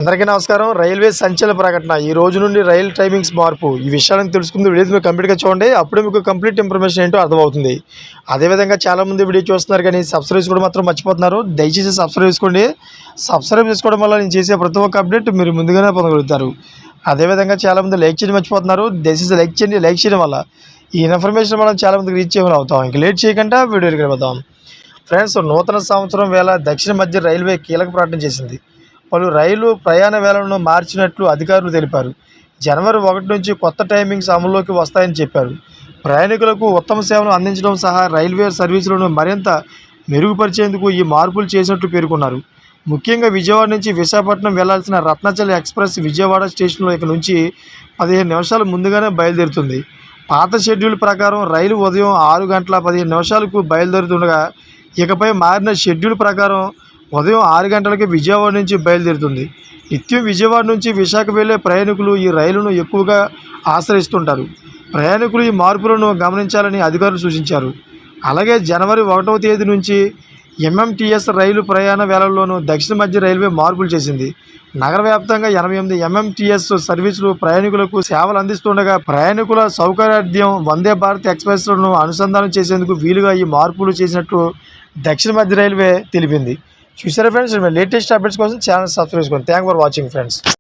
అందరికీ నమస్కారం. రైల్వే సంచలన ప్రకటన. ఈ రోజు నుండి రైల్ టైమింగ్స్ మార్పు. ఈ విషయాలను తెలుసుకుంది వీడియో మీరు కంప్లీట్‌గా చూడండి. అప్పుడే మీకు కంప్లీట్ ఇన్ఫర్మేషన్ ఏంటో అర్థమవుతుంది. అదేవిధంగా చాలామంది వీడియో చూస్తున్నారు కానీ సబ్స్క్రైబ్ చేసుకోవడం మాత్రం మర్చిపోతున్నారు. దయచేసి సబ్స్క్రైబ్ చేసుకోండి. సబ్స్క్రైబ్ చేసుకోవడం వల్ల నేను చేసే ప్రతి ఒక్క అప్డేట్ మీరు ముందుగానే పొందగలుగుతారు. అదేవిధంగా చాలామంది లైక్ చేయడం మర్చిపోతున్నారు. దయచేసి లైక్ చేయండి. లైక్ చేయడం వల్ల ఈ ఇన్ఫర్మేషన్ మనం చాలామందికి రీచ్ చేయమని అవుతాం. ఇంక లేట్ చేయకుండా వీడియోకి వెళ్ళిపోదాం. ఫ్రెండ్స్, నూతన సంవత్సరం వేళ దక్షిణ మధ్య రైల్వే కీలక ప్రకటన చేసింది. పలు రైలు ప్రయాణ వేళలను మార్చినట్లు అధికారులు తెలిపారు. జనవరి 1 నుంచి కొత్త టైమింగ్స్ అమల్లోకి వస్తాయని చెప్పారు. ప్రయాణికులకు ఉత్తమ సేవలు అందించడం సహా రైల్వే సర్వీసులను మరింత మెరుగుపరిచేందుకు ఈ మార్పులు చేసినట్లు పేర్కొన్నారు. ముఖ్యంగా విజయవాడ నుంచి విశాఖపట్నం వెళ్లాల్సిన రత్నాచల్ ఎక్స్ప్రెస్ విజయవాడ స్టేషన్లో ఇక నుంచి 15 నిమిషాలు ముందుగానే బయలుదేరుతుంది. పాత షెడ్యూల్ ప్రకారం రైలు ఉదయం 6:15 బయలుదేరుతుండగా ఇకపై మారిన షెడ్యూల్ ప్రకారం ఉదయం 6 గంటలకి విజయవాడ నుంచి బయలుదేరుతుంది. నిత్యం విజయవాడ నుంచి విశాఖ వెళ్లే ప్రయాణికులు ఈ రైలును ఎక్కువగా ఆశ్రయిస్తుంటారు. ప్రయాణికులు ఈ మార్పులను గమనించాలని అధికారులు సూచించారు. అలాగే జనవరి 1వ తేదీ నుంచి ఎంఎంటీఎస్ రైలు ప్రయాణ వేళల్లోనూ దక్షిణ మధ్య రైల్వే మార్పులు చేసింది. నగర వ్యాప్తంగా 88 ఎంఎంటీఎస్ సర్వీసులు ప్రయాణికులకు సేవలు అందిస్తుండగా ప్రయాణికుల సౌకర్యార్థం వందే భారత్ ఎక్స్ప్రెస్లను అనుసంధానం చేసేందుకు వీలుగా ఈ మార్పులు చేసినట్లు దక్షిణ మధ్య రైల్వే తెలిపింది. చూసారా ఫ్రెండ్స్, లేటెస్ట్ అప్డేట్స్ కోసం ఛానల్ సబ్స్క్రైబ్ చేసుకోండి. Thank for watching friends.